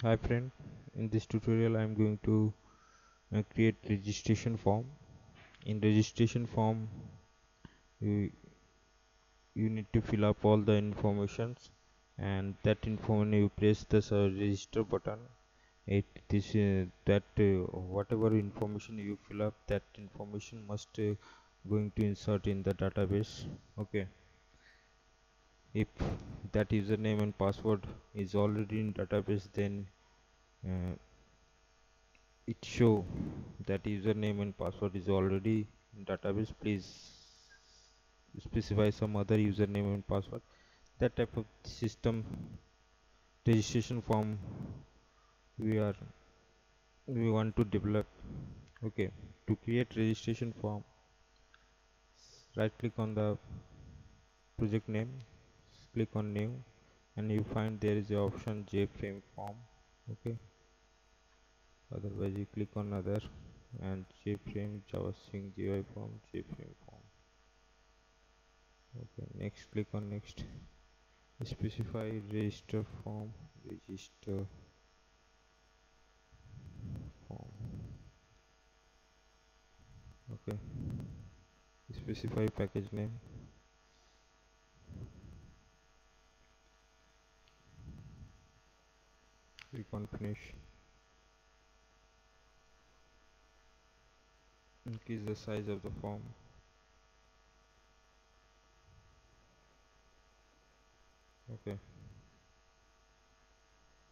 Hi friend, in this tutorial I am going to create registration form. In registration form you, you need to fill up all the informations, and that information you press the register button. It is that whatever information you fill up, that information must going to insert in the database. Okay, if that username and password is already in database, then uh, it show that username and password is already in database. Please specify some other username and password. That type of system registration form we are we want to develop. Okay, to create registration form, right click on the project name, click on new, and you find there is a option JFrame form. Okay, otherwise you click on other, and JFrame Java Swing GUI form, JFrame form. Okay, next, click on next. Specify register form, register form. Okay, specify package name. Click on finish. Increase the size of the form. Okay,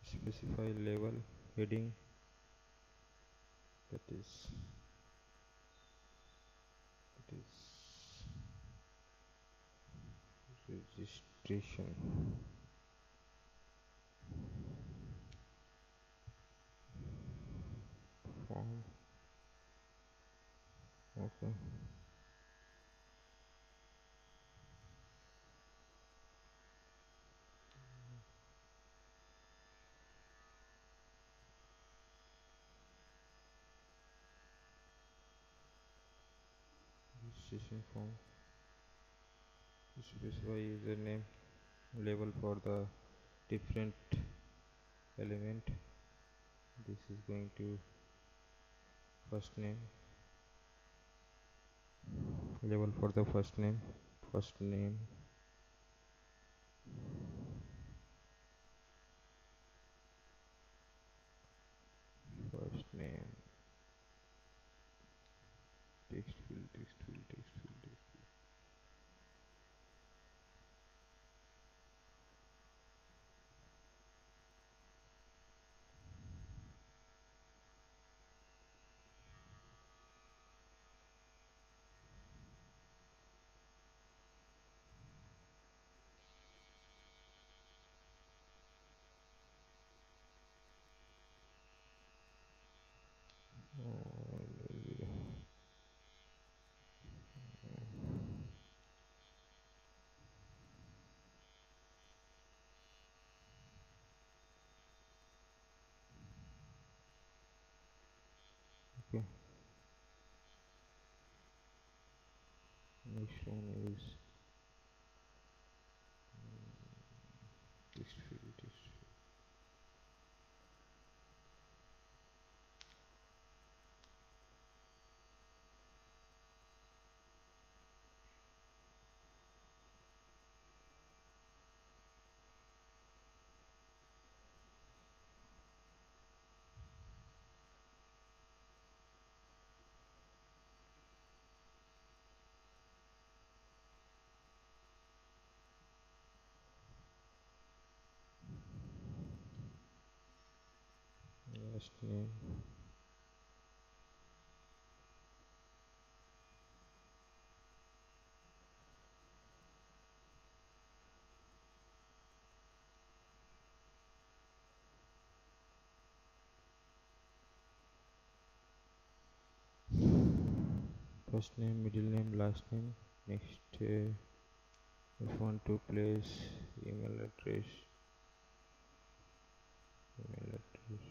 specify label, heading, that is registration form. Okay, registration form. Specify username, label for the different element. This is going to first name, label for the first name, first name, text field, text field, text field, text field. Okay, next one is text field, text field. Last name, first name, middle name, last name. Next, if want to place email address, email address, email.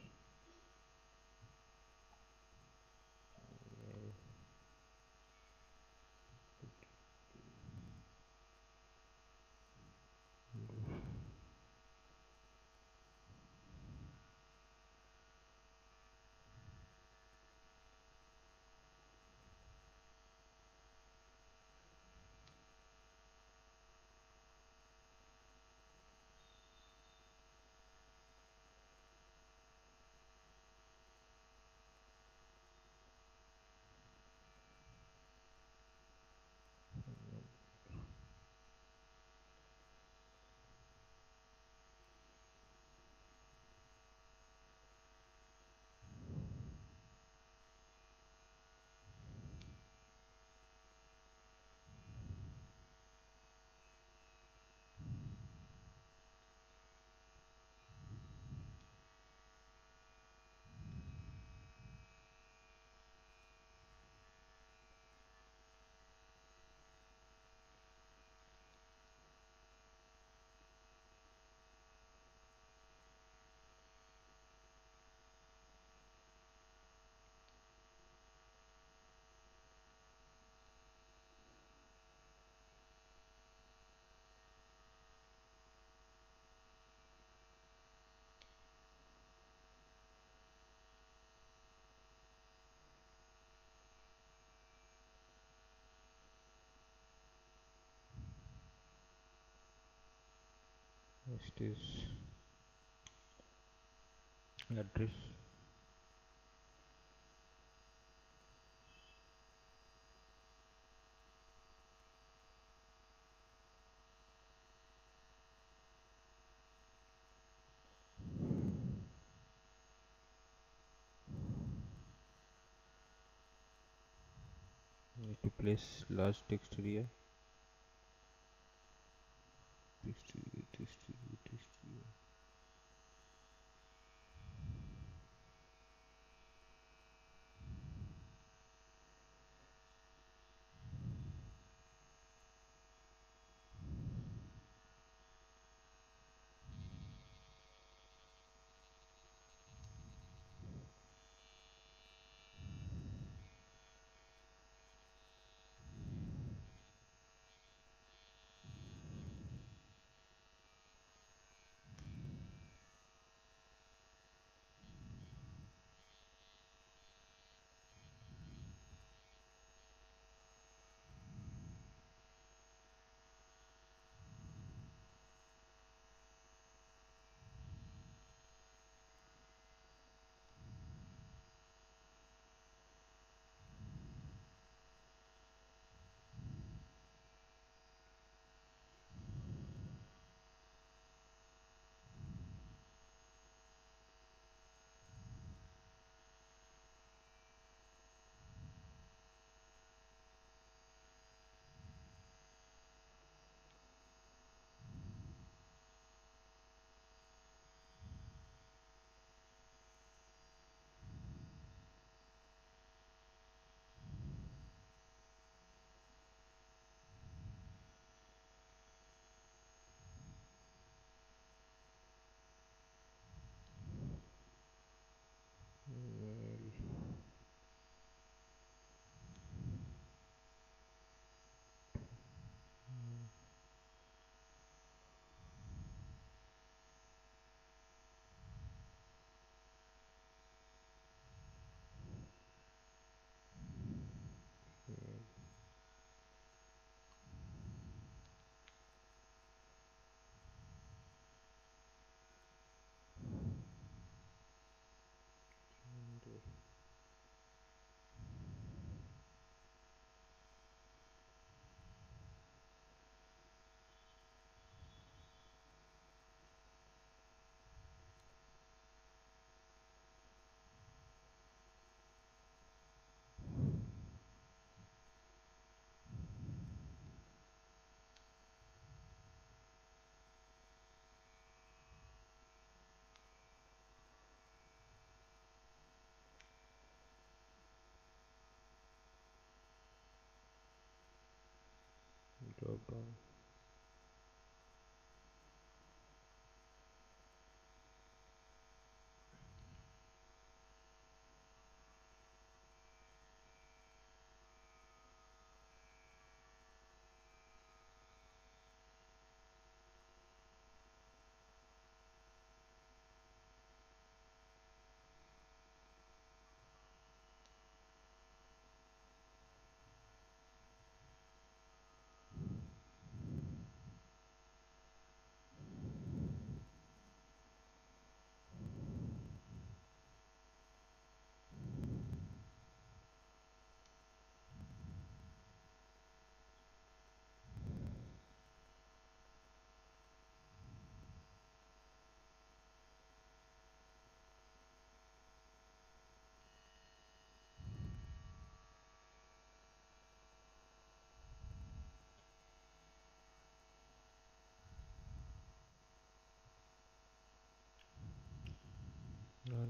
Next is address. Need to place large text area. Text area, text area, text area. Drop down.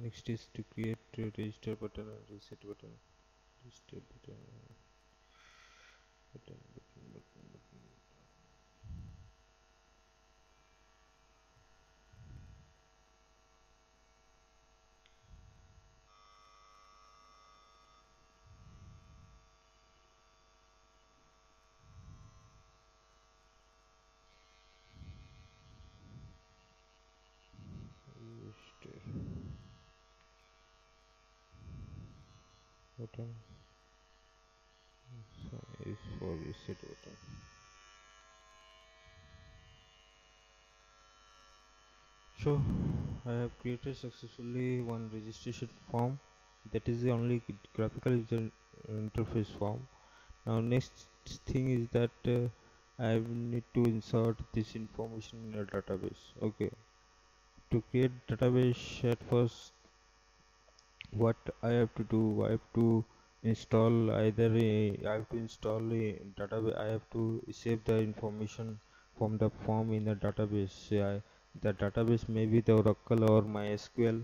Next is to create a register button and reset button. Register button, button. Register button. So is for reset button. So I have created successfully one registration form. That is the only graphical user interface form. Now next thing is that I need to insert this information in a database. Okay, to create database, at first what I have to do, I have to install either I have to install a database. I have to save the information from the form in the database. The database may be the Oracle or MySQL,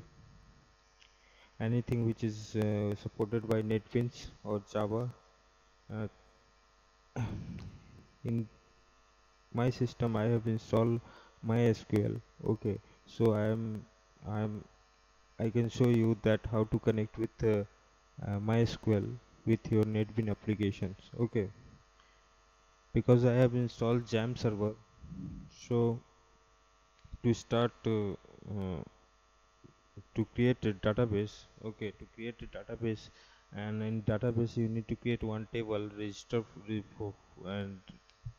anything which is supported by NetBeans or Java. uh, in my system I have installed MySQL. Okay, so I'm I can show you that how to connect with MySQL with your NetBeans applications. Okay, because I have installed Jam server. So to start to create a database, okay, to create a database, and in database you need to create one table and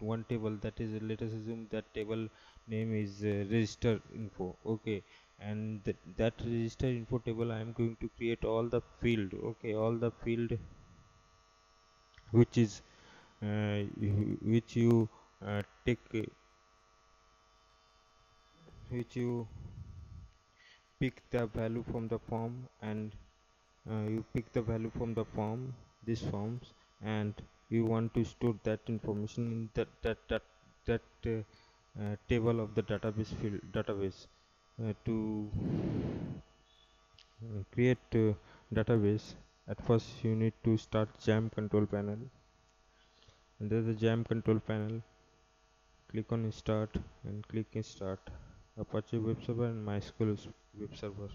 one table, that is, let us assume that table name is register info. Okay, and that register info table I am going to create all the field. Okay, all the field which is which you take which you pick the value from the form, and you pick the value from the form, these forms, and you want to store that information in that table of the database to create database. At first you need to start Jam control panel. Under the Jam control panel, click on start and click in start Apache web server and MySQL web server.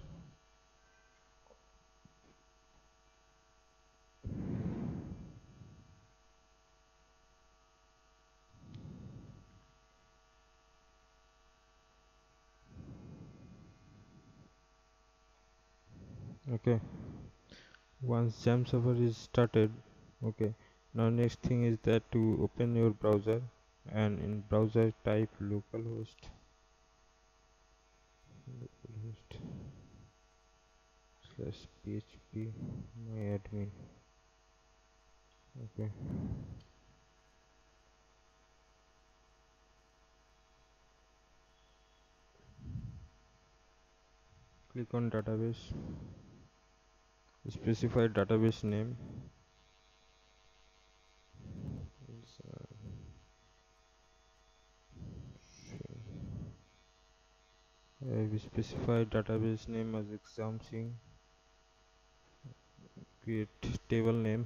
Okay, once Jam server is started, okay, now next thing is that to open your browser, and in browser type localhost/php myadmin. Okay, click on database, specify database name. We specify database name as exam sync. Create table name,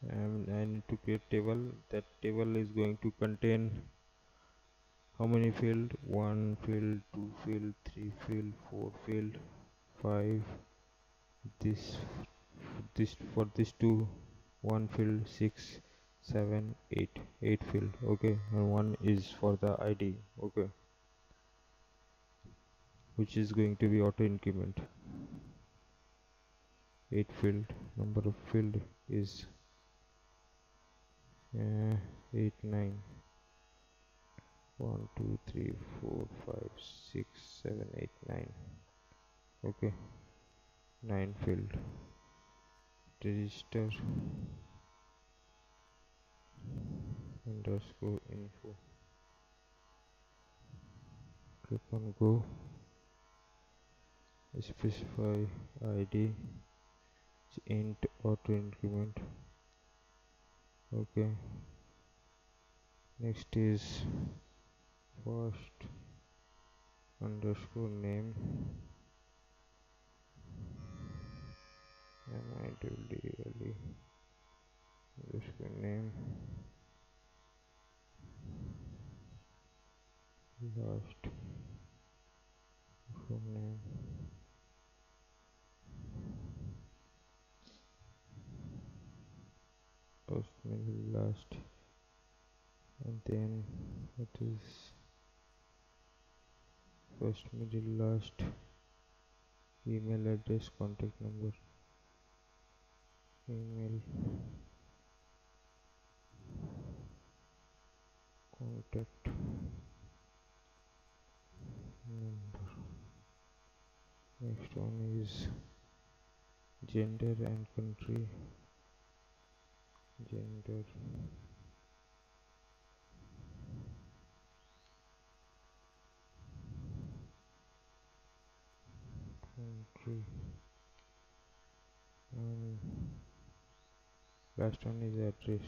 and I need to create table. That table is going to contain how many field? 1 field, 2 field, 3 field, 4 field, 5. This for this two, 1 field, 6, 7, 8, 8 field. Okay, and 1 is for the ID. Okay, which is going to be auto increment. 8 field, number of field is 8, 9. 1 2 3 4 5 6 7 8 9. Okay, 9 field. Register underscore info. Click on go. Specify ID int auto increment. Okay, next is first underscore name, MIDDLE underscore name, last full name, first middle last, and then what is first middle last, email address, contact number, email, contact number, Next one is gender and country. Gender, country, and last one is address.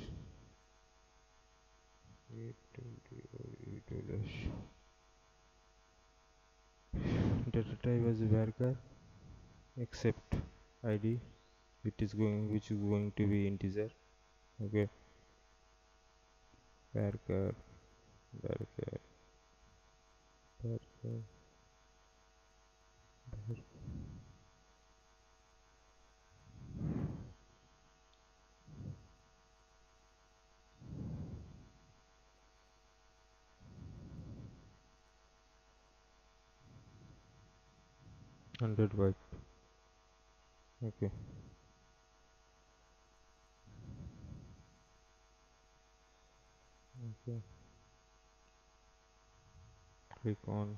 Data type as varchar except id, which is going to be integer. Okay, varchar, varchar, varchar, 100 byte. Okay, okay. Click on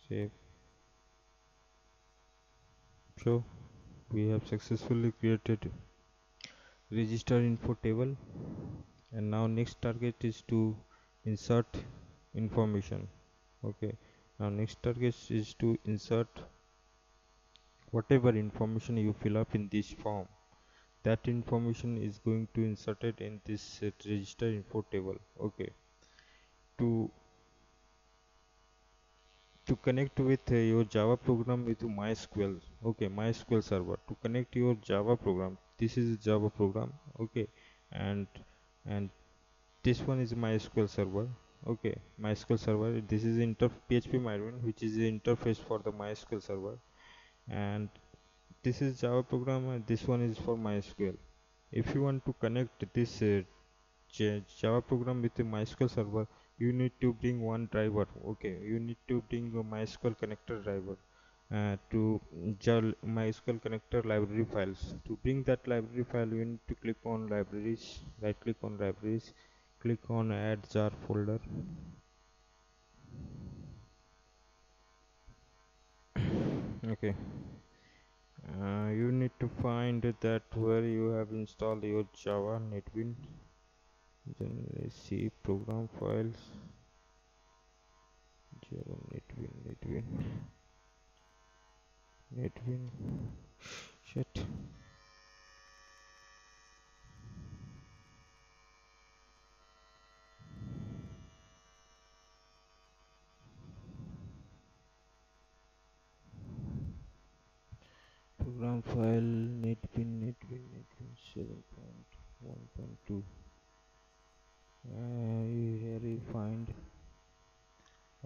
save. So we have successfully created register info table, and now next target is to insert information. Okay, now next target is to insert whatever information you fill up in this form. That information is going to insert it in this register info table. Okay, to connect with your Java program with MySQL. Okay, MySQL server. To connect your Java program, this is Java program. Okay, and and this one is MySQL server. Okay, MySQL server. This is PHP Marvin, which is the interface for the MySQL server, and this is Java program, and this one is for MySQL. If you want to connect this Java program with the MySQL server, you need to bring one driver. Okay, you need to bring a MySQL connector driver to MySQL connector library files. To bring that library file, you need to click on libraries, right click on libraries, click on add jar folder. Okay, you need to find that where you have installed your Java NetBeans. Then let's see program files. Java NetBeans. Shit. Program file NetBeans 7.1.2. Here you find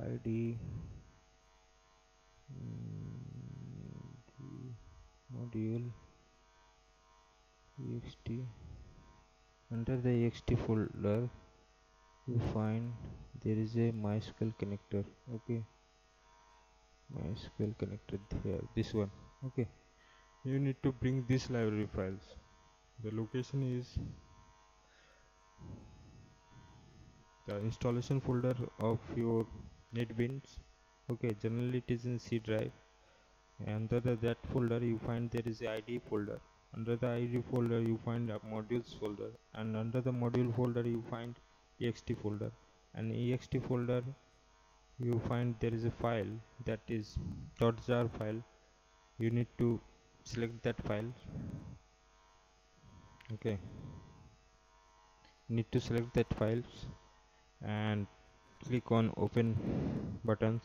ID, module, ext. Under the ext folder, you find there is a MySQL connector. Okay, MySQL connector here. This one. Okay, you need to bring this library files. The location is the installation folder of your NetBeans. Okay, generally it is in C drive. Under that folder you find there is a ID folder. Under the ID folder you find a modules folder, and under the module folder you find ext folder, and ext folder you find there is a file that is .jar file. You need to select that file. Okay, need to select that files and click on open buttons.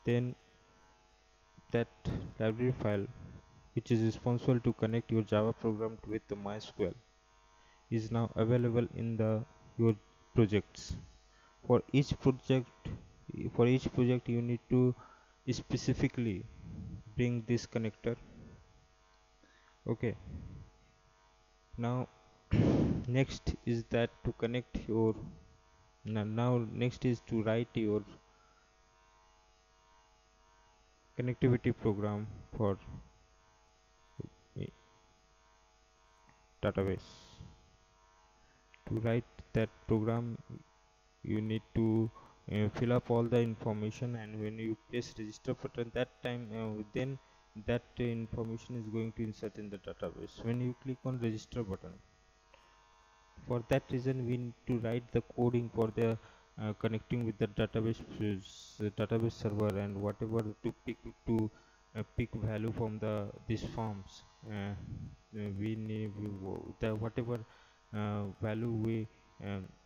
Then that library file which is responsible to connect your Java program with the MySQL is now available in the your projects. For each project you need to specifically bring this connector. Okay, now next is that to connect your now next is to write your connectivity program for database. To write that program you need to fill up all the information, and when you press register button, that time then that information is going to insert in the database when you click on register button. For that reason we need to write the coding for the connecting with the database server, and whatever to pick value from these forms. We need the whatever value we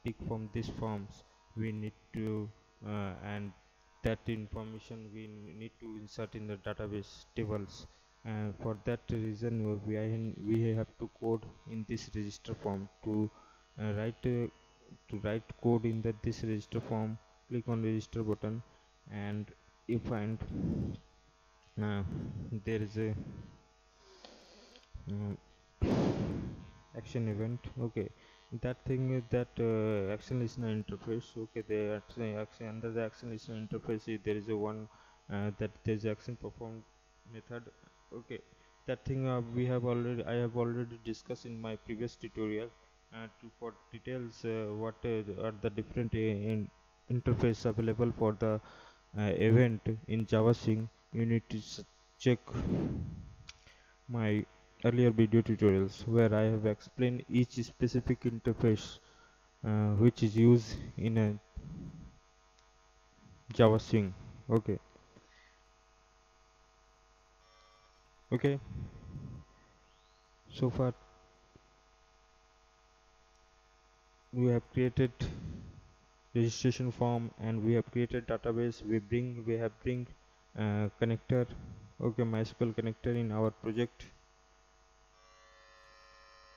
pick from these forms, we need to and that information we need to insert in the database tables. For that reason we have to code in this register form to write code in this register form. Click on register button, and you find uh, there is a action event. Okay, that thing is that action listener interface. Okay, the action under the action listener interface there is a one that there's action performed method. Okay, that thing I have already discussed in my previous tutorial. For details what are the different interface available for the event in Java Swing, you need to check my earlier video tutorials where I have explained each specific interface which is used in a Java Swing. Okay, so far we have created registration form, and we have created database. We have bring connector, okay, MySQL connector in our project.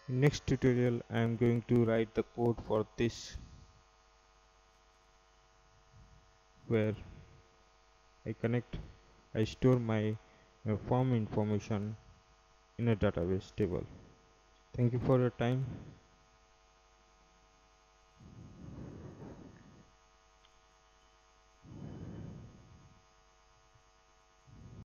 In next tutorial I am going to write the code for this, where I store my form information in a database table. Thank you for your time.